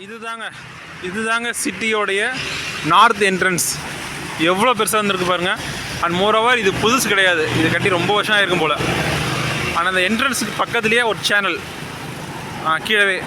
இதுதாங்க சிட்டியோடைய north entrance. எவ்வளோ பெருசாக இருந்திருக்கு பாருங்கள். அண்ட் மோரோவர் இது புதுசு கிடையாது, இது கட்டி ரொம்ப வருஷம் ஆயிருக்கும் போல். ஆனால் அந்த என்ட்ரன்ஸுக்கு பக்கத்துலேயே ஒரு சேனல் கீழவே.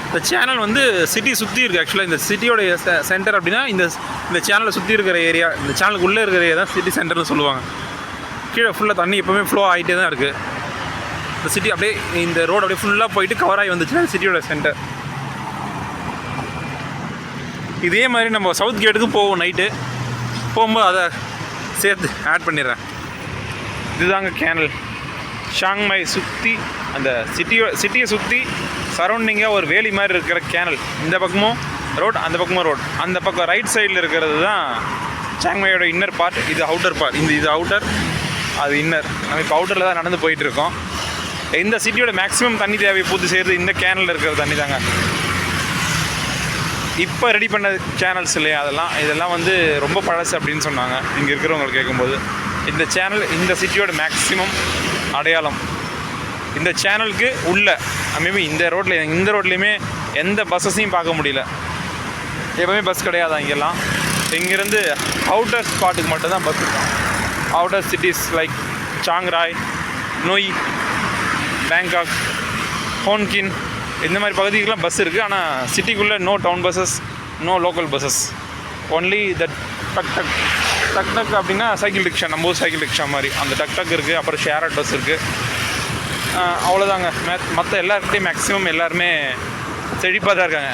இந்த சேனல் வந்து சிட்டி சுற்றி இருக்குது. ஆக்சுவலாக இந்த சிட்டியோடைய சென்டர் அப்படின்னா இந்த சேனலை சுற்றி இருக்கிற ஏரியா, இந்த சேனலுக்கு உள்ளே இருக்கிற ஏரியா தான் சிட்டி சென்டர்னு சொல்லுவாங்க. கீழே ஃபுல்லாக தண்ணி எப்போவுமே ஃப்ளோ ஆகிட்டே தான் இருக்குது. இந்த சிட்டி அப்படியே இந்த ரோடு அப்படியே ஃபுல்லாக போயிட்டு கவர் ஆகி வந்துச்சுன்னா சிட்டியோட சென்டர். இதே மாதிரி நம்ம சவுத் கேட்டுக்கு போவோம். நைட்டு போகும்போது அதை சேர்த்து ஆட் பண்ணிடுறேன். இதுதாங்க கேனல். ஷாங்மை சுற்றி அந்த சிட்டியை சுற்றி சரௌண்டிங்காக ஒரு வேலி மாதிரி இருக்கிற கேனல். இந்த பக்கமும் ரோட், அந்த பக்கமும் ரோட். அந்த பக்கம் ரைட் சைடில் இருக்கிறது தான் சாங்மையோட இன்னர் பார்ட். இது அவுட்டர் பார்ட். இது அவுட்டர், அது இன்னர். நம்ம இப்போ அவுட்டரில் தான் நடந்து போயிட்டுருக்கோம். இந்த சிட்டியோட மேக்ஸிமம் தண்ணி தேவையை பூர்த்தி செய்கிறது இந்த கேனலில் இருக்கிற தண்ணி தாங்க. இப்போ ரெடி பண்ண சேனல்ஸ் இல்லையா, இதெல்லாம் வந்து ரொம்ப பழசு அப்படின்னு சொன்னாங்க இங்கே இருக்கிறவங்க கேட்கும்போது. இந்த சேனல் இந்த சிட்டியோட மேக்ஸிமம் அடையாளம். இந்த சேனலுக்கு உள்ள மேபி இந்த ரோட்லேயுமே எந்த பஸ்ஸஸையும் பார்க்க முடியல. எப்போவுமே பஸ் கிடையாது இங்கெல்லாம். இங்கேருந்து அவுட்டர் ஸ்பாட்டுக்கு மட்டும்தான் பஸ் இருக்கும். அவுட்டர் சிட்டிஸ் லைக் சாங்ராய், நொய், பேங்காக், ஹோன்கின் இந்த மாதிரி பகுதிக்கெலாம் பஸ் இருக்குது. ஆனால் சிட்டிக்குள்ளே no town buses, no local buses. Only that tuk அப்படின்னா சைக்கிள் ரிக்ஷா, நம்ம சைக்கிள் ரிக்ஷா மாதிரி அந்த டக் இருக்குது. அப்புறம் ஷேர் ஆட்டோஸ் இருக்குது. அவ்வளோதாங்க. மற்ற எல்லாருக்கிட்டையும் மேக்ஸிமம் எல்லாருமே செழிப்பாக தான் இருக்காங்க.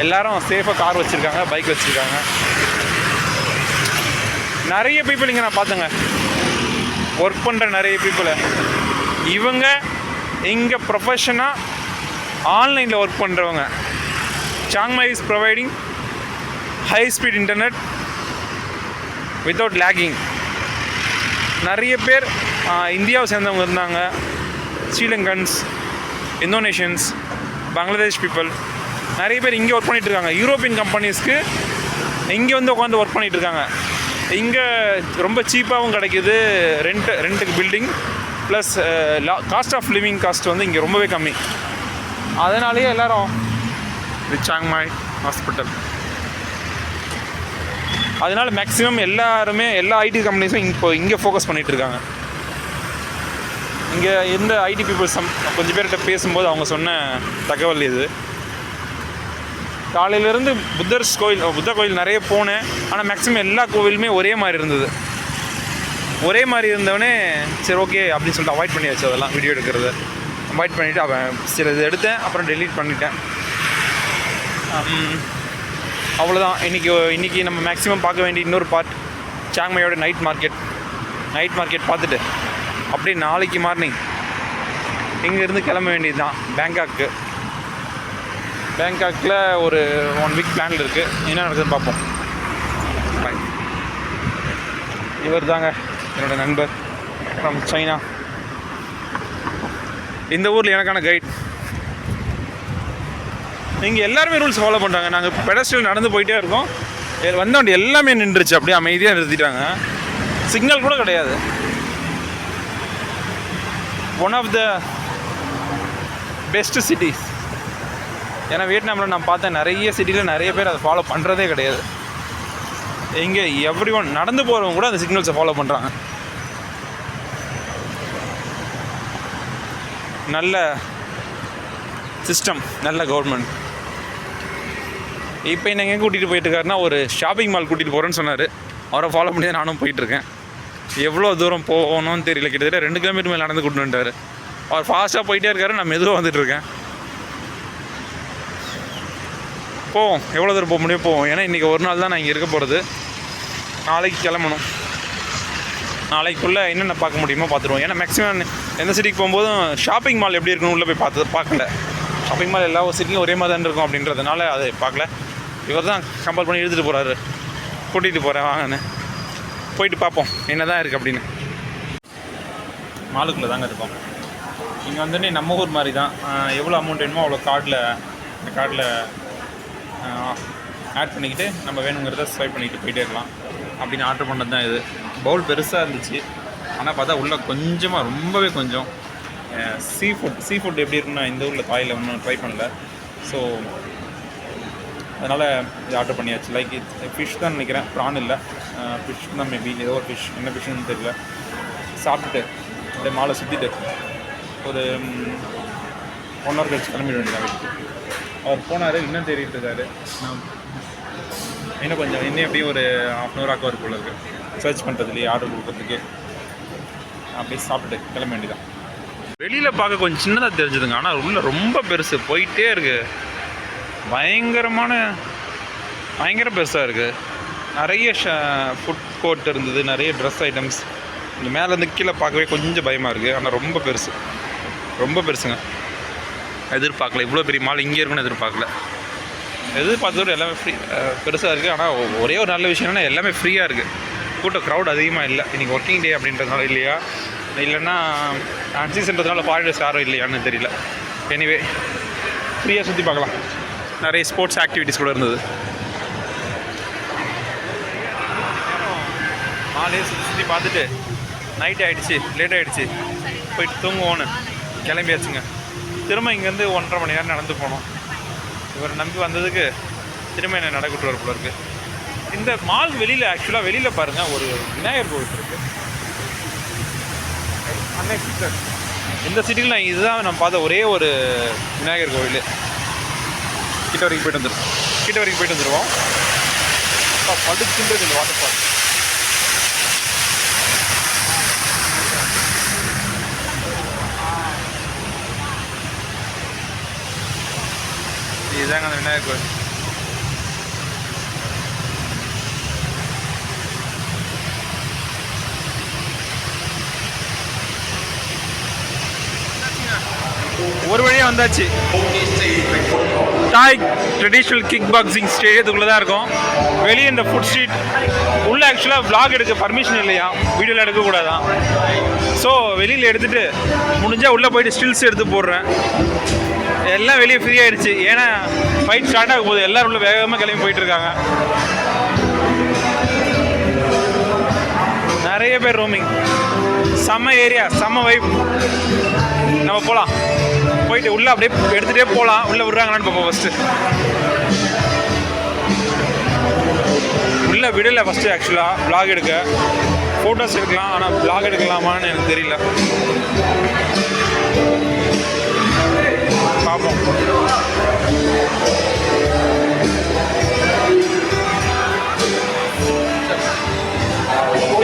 எல்லோரும் சேஃபாக கார் வச்சுருக்காங்க, பைக் வச்சுருக்காங்க. நிறைய பீப்புள் இங்கே நான் பார்த்தேங்க, ஒர்க் பண்ணுற நிறைய பீப்புளை. இவங்க இங்கே ப்ரொஃபஷனாக ஆன்லைனில் ஒர்க் பண்ணுறவங்க. சாங்மை is providing high speed internet without lagging. நிறைய பேர் இந்தியாவை சேர்ந்தவங்க இருந்தாங்க. ஸ்ரீலங்கன்ஸ், இந்தோனேஷியன்ஸ், பங்களாதேஷ் பீப்புள் நிறைய பேர் இங்கே ஒர்க் பண்ணிகிட்ருக்காங்க. யூரோப்பியன் கம்பெனிஸ்க்கு இங்கே வந்து உட்காந்து ஒர்க் பண்ணிகிட்ருக்காங்க. இங்கே ரொம்ப சீப்பாகவும் கிடைக்கிது. ரெண்ட்டுக்கு building plus cost of living cost வந்து இங்கே ரொம்பவே கம்மி. அதனாலேயே எல்லோரும் சாங்மை ஹாஸ்பிட்டல். அதனால் மேக்ஸிமம் எல்லாருமே எல்லா ஐடி கம்பெனிஸும் இப்போ இங்கே ஃபோக்கஸ் பண்ணிகிட்ருக்காங்க. இங்கே எந்த ஐடி பீப்புள்ஸ் கொஞ்சம் பேர்கிட்ட பேசும்போது அவங்க சொன்ன தகவல் இது. காலையிலேருந்து புத்த கோயில் நிறைய போனேன். ஆனால் மேக்ஸிமம் எல்லா கோவிலுமே ஒரே மாதிரி இருந்தது. ஒரே மாதிரி இருந்தவனே சரி ஓகே அப்படின்னு சொல்லிட்டு அவாய்ட் பண்ணியாச்சு. அதெல்லாம் வீடியோ எடுக்கிறத அவாய்ட் பண்ணிவிட்டு அவன் சில இது எடுத்தேன், அப்புறம் டெலீட் பண்ணிட்டேன். அவ்வளோதான். இன்றைக்கி நம்ம மேக்ஸிமம் பார்க்க வேண்டிய இன்னொரு பார்ட் சாங்மையோட நைட் மார்க்கெட் பார்த்துட்டு அப்படியே நாளைக்கு மார்னிங் இங்கேருந்து கிளம்ப வேண்டியது தான் பேங்காக்கு. பேங்காக்கில் ஒரு 1 வீக் பிளானில் இருக்குது. என்ன நடக்குதுன்னு பார்ப்போம். பாய். இவர் தாங்க என்னோடய நண்பர் ஃப்ரம் சைனா. இந்த ஊரில் எனக்கான கைட். இங்கே எல்லாருமே ரூல்ஸ் ஃபாலோ பண்ணுறாங்க. நாங்கள் பெடஸ்ட்ரியல் நடந்து போயிட்டே இருக்கோம். வண்டி எல்லாமே நின்றுச்சு, அப்படியே அமைதியாக நிறுத்திட்டாங்க. சிக்னல் கூட கிடையாது. One of the best cities. ஏன்னா வியட்நாமில் நான் பார்த்தேன் நிறைய சிட்டியில் நிறைய பேர் அதை ஃபாலோ பண்ணுறதே கிடையாது. இங்கே எவ்ரி ஒன் நடந்து போகிறவங்க கூட அந்த சிக்னல்ஸை ஃபாலோ பண்ணுறாங்க. நல்ல சிஸ்டம், நல்ல கவர்மெண்ட். இப்போ என்ன எங்கே கூட்டிகிட்டு போயிட்டுருக்காருன்னா ஒரு ஷாப்பிங் மால் கூட்டிகிட்டு போகிறேன்னு சொன்னார். அவரை ஃபாலோ பண்ணி தான் நானும் போயிட்டுருக்கேன். எவ்வளோ தூரம் போகணும்னு தெரியல. கிட்டத்தட்ட 2 கிலோமீட்டர் மேலே நடந்து கூட்டிட்டு வந்துட்டார். அவர் ஃபாஸ்ட்டாக போயிட்டே இருக்காரு, நான் மெதுவாக வந்துட்டுருக்கேன். போவோம், எவ்வளோ தூரம் போக முடியும் போவோம். ஏன்னா இன்றைக்கி ஒரு நாள் தான் நான் இங்கே இருக்க போகிறது. நாளைக்கு கிளம்பணும். நாளைக்குள்ளே என்னென்ன பார்க்க முடியுமோ பார்த்துருவோம். ஏன்னா மேக்ஸிமம் எந்த சிட்டிக்கு போகும்போதும் ஷாப்பிங் மால் எப்படி இருக்குன்னு உள்ளே போய் பார்க்கல. ஷாப்பிங் மால் எல்லா சிட்டிலும் ஒரே மாதிரி தான் இருக்கும் அப்படின்றதுனால அதை பார்க்கல. இவர் தான் கம்பல் பண்ணி எடுத்துகிட்டு போகிறாரு. கூட்டிகிட்டு போகிறேன் வாங்கன்னு. போயிட்டு பார்ப்போம் என்ன தான் இருக்குது அப்படின்னு. மாலுக்குள்ளே தாங்க இருக்கோம். இங்கே வந்துட்டு நம்ம ஊர் மாதிரி தான். எவ்வளோ அமௌண்ட் வேணுமோ அவ்வளோ கார்டில் ஆட் பண்ணிக்கிட்டு நம்ம வேணுங்கிறத ஸ்வைப் பண்ணிக்கிட்டு போயிட்டே இருக்கலாம். அப்படின்னு ஆர்டர் பண்ணது தான் இது. பவுல் பெருசாக இருந்துச்சு. ஆனால் பார்த்தா உள்ளே கொஞ்சமாக ரொம்பவே கொஞ்சம் சீ ஃபுட் எப்படி இருக்குன்னா இந்த ஊரில் தாயில் ஒன்றும் ட்ரை பண்ணல. ஸோ அதனால் இது ஆர்டர் பண்ணியாச்சு. லைக் ஃபிஷ் தான் நினைக்கிறேன், ப்ரான் இல்லை, ஃபிஷ் தான் மேபி, ஏதோ ஒரு ஃபிஷ், என்ன ஃபிஷ்ஷுன்னு தெரியல. சாப்பிட்டுட்டு அப்படியே மாலை சுற்றிட்டு ஒரு 1 hour கழிச்சு கிளம்பிட வேண்டியதான் வீட்டுக்கு. அவர் போனார், இன்னும் தேடிட்டு இருக்காரு. இன்னும் கொஞ்சம் இன்னும் எப்படியும் ஒரு 1/2 hour ஆக்குவார் போல இருக்குது சர்ச் பண்ணுறதுலேயே, ஆர்டர் கொடுக்குறதுக்கு. அப்படியே சாப்பிட்டுட்டு கிளம்ப வேண்டியதான். வெளியில் பார்க்க கொஞ்சம் சின்னதாக தெரிஞ்சுதுங்க, ஆனால் உள்ள ரொம்ப பெருசு, போயிட்டே இருக்குது. பயங்கர பெருசாக இருக்குது. நிறைய ஃபுட் கோர்ட் இருந்தது, நிறைய ட்ரெஸ் ஐட்டம்ஸ். இந்த மேலேருந்து கீழே பார்க்கவே கொஞ்சம் பயமாக இருக்குது, ஆனால் ரொம்ப பெருசுங்க. எதிர்பார்க்கல இவ்வளோ பெரிய மால் இங்கே இருக்குன்னு எதிர்பார்க்கல. எதிர்பார்த்ததோடு எல்லாமே ஃப்ரீ பெருசாக இருக்குது. ஆனால் ஒரே ஒரு நல்ல விஷயம் என்னென்னா எல்லாமே ஃப்ரீயாக இருக்குது. கூட்டம் க்ரௌட் அதிகமாக இல்லை. இன்றைக்கி ஒர்க்கிங் டே அப்படின்றதுனால இல்லையா, இல்லைன்னா அன்சீசன்றதுனால ஃபாரினர்ஸ் யாரும் இல்லையான்னு தெரியல. எனிவே ஃப்ரீயாக சுற்றி பார்க்கலாம். நிறைய ஸ்போர்ட்ஸ் ஆக்டிவிட்டீஸ் கூட இருந்தது. மாலையே சுற்றி பார்த்துட்டு நைட் ஆகிடுச்சு, லேட் ஆகிடுச்சு, போயிட்டு தூங்குவோன்னு கிளம்பியாச்சுங்க. திரும்ப இங்கேருந்து 1.5 மணி நேரம் நடந்து போனோம். இவர் நம்பி வந்ததுக்கு திரும்ப என்ன நடக்கிட்டு வர போல இருக்குது. இந்த மால் ஆக்சுவலாக வெளியில் பாருங்கள், ஒரு விநாயகர் கோவில் இருக்குது. இந்த சிட்டியில் நான் இதுதான் நான் பார்த்த ஒரே ஒரு விநாயகர் கோவில். கிட்ட வரைக்கும் போயிட்டு வந்துடுவோம். படுக்கின்றது இந்த வாட்டர் பார்க். இதுதாங்க அந்த விநாயகர் கோவில். ஒரு வழியாக வந்தாச்சு. தாய் ட்ரெடிஷ்னல் கிக் பாக்ஸிங் ஸ்டேடியத்துக்குள்ளே தான் இருக்கும். வெளியே இந்த ஃபுட் ஸ்ட்ரீட் உள்ளே ஆக்சுவலாக vlog எடுக்க பர்மிஷன் இல்லையா, வீடியோவில் எடுக்கக்கூடாதான். ஸோ வெளியில் எடுத்துகிட்டு முடிஞ்சால் உள்ளே போயிட்டு ஸ்டில்ஸ் எடுத்து போடுறேன். எல்லாம் வெளியே ஃப்ரீ ஆகிடுச்சு, ஏன்னா ஃபைட் ஸ்டார்ட் ஆகும் போது எல்லோரும் உள்ள வேகமாக கிளம்பி போயிட்டுருக்காங்க. நிறைய பேர் ரோமிங். செம்ம ஏரியா, செம்ம வைப். நம்ம போகலாம், போயிட்டு உள்ளே அப்படியே எடுத்துகிட்டே போகலாம். உள்ளே விடுறாங்களான்னு பார்ப்போம். ஃபஸ்ட்டு உள்ளே விடலை. ஃபஸ்ட்டு ஆக்சுவலாக vlog எடுக்க, ஃபோட்டோஸ் எடுக்கலாம், ஆனால் vlog எடுக்கலாமான்னு எனக்கு தெரியல. பார்ப்போம்.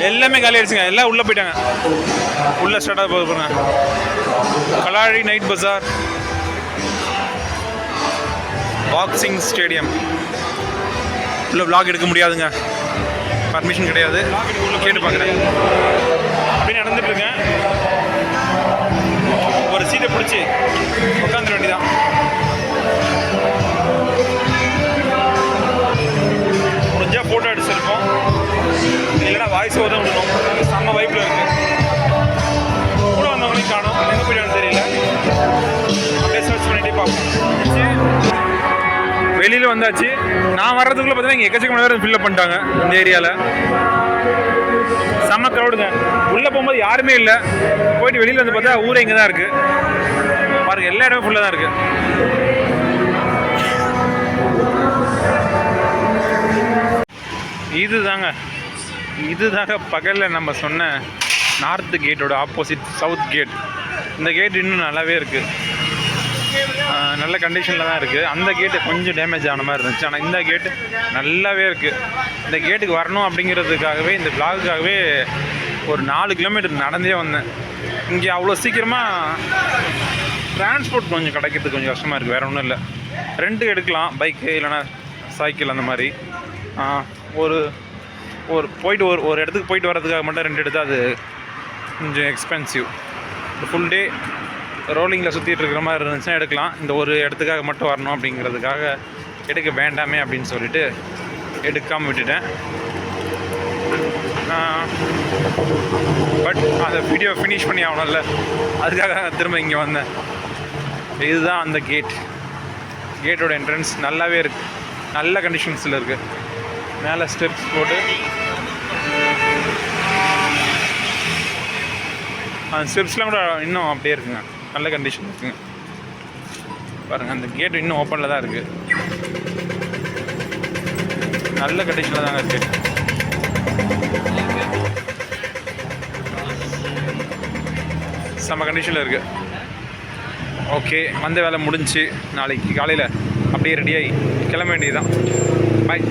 எல்லாமே காலி ஆயிடுச்சுங்க, எல்லாம் உள்ளே போயிட்டாங்க. உள்ளே ஸ்டார்ட்டாக போகுது பாருங்க. கலாழி நைட் பஜார் பாக்ஸிங் ஸ்டேடியம். உள்ள vlog எடுக்க முடியாதுங்க, பர்மிஷன் கிடையாது. கேட்டு பார்க்குறேன். அப்படின்னு நடந்துட்டுருக்கேன். ஒரு சீட்டை பிடிச்சி உட்காந்துட வேண்டியதான். முடிஞ்சால் ஃபோட்டோ அடிச்சிருக்கோம், இல்லைன்னா வாய்ஸ் ஓவர் தான் விடணும். செம்ம வைப்பில் இருக்குது. கூட வந்தவங்களையும் காணும், எங்கே போயிட்டான்னு தெரியல. அப்படியே சர்ச் பண்ணிகிட்டே பார்ப்போம். வெளியில் வந்தாச்சு. நான் வர்றதுக்குள்ளே பார்த்தீங்கன்னா இங்கே எக்கச்சக்கமான பேர் ஃபில்லப் பண்ணிட்டாங்க இந்த ஏரியாவில். செம்ம க்ரௌடுங்க. உள்ளே போகும்போது யாருமே இல்லை. போயிட்டு வெளியில் வந்து பார்த்தா ஊரே இங்கே தான் இருக்குது பாருங்கள். எல்லா இடமே ஃபுல்லாக தான் இருக்குது. இதுதாங்க பகலில் நம்ம சொன்ன நார்த்து கேட்டோட ஆப்போசிட் சவுத் கேட். இந்த கேட் இன்னும் நல்லாவே இருக்குது, நல்ல கண்டிஷனில் தான் இருக்குது. அந்த கேட்டு கொஞ்சம் டேமேஜ் ஆன மாதிரி இருந்துச்சு, ஆனால் இந்த கேட்டு நல்லாவே இருக்குது. இந்த கேட்டுக்கு வரணும் அப்படிங்கிறதுக்காகவே, இந்த vlogகாகவே ஒரு 4 கிலோமீட்டர் நடந்தே வந்தேன். இங்கே அவ்வளோ சீக்கிரமாக டிரான்ஸ்போர்ட் கொஞ்சம் கிடைக்கிறதுக்கு கொஞ்சம் கஷ்டமாக இருக்குது, வேறு ஒன்றும் இல்லை. ரெண்ட்டு எடுக்கலாம், பைக்கு இல்லைனா சைக்கிள் அந்த மாதிரி. போயிட்டு ஒரு இடத்துக்கு போயிட்டு வரதுக்காக மட்டும் ரெண்டு எடுத்தால் அது கொஞ்சம் எக்ஸ்பென்சிவ். ஃபுல் டே ரோலிங்கில் சுற்றிட்டு இருக்கிற மாதிரி இருந்துச்சுன்னா எடுக்கலாம். இந்த ஒரு இடத்துக்காக மட்டும் வரணும் அப்படிங்கிறதுக்காக எடுக்க வேண்டாமே அப்படின்னு சொல்லிட்டு எடுக்காமல் விட்டுட்டேன். பட் அந்த வீடியோ ஃபினிஷ் பண்ணி ஆகணும்ல, அதுக்காக திரும்ப இங்கே வந்தேன். இதுதான் அந்த கேட்டோட என்ட்ரன்ஸ். நல்லாவே இருக்குது, நல்ல கண்டிஷன்ஸில் இருக்குது. மேலே ஸ்டெப்ஸ் போட்டு அந்த ஸ்டெப்ஸ்லாம் கூட இன்னும் அப்படியே இருக்குங்க, நல்ல கண்டிஷன் இருக்குங்க. பாருங்கள், அந்த கேட் இன்னும் ஓப்பனில் தான் இருக்குது. நல்ல கண்டிஷனில் தாங்க இருக்குது. செம்ம கண்டிஷனில் இருக்குது. ஓகே, வந்த வேலை முடிஞ்சு நாளைக்கு காலையில் அப்படியே ரெடியாகி கிளம்ப வேண்டியது தான். பாய்.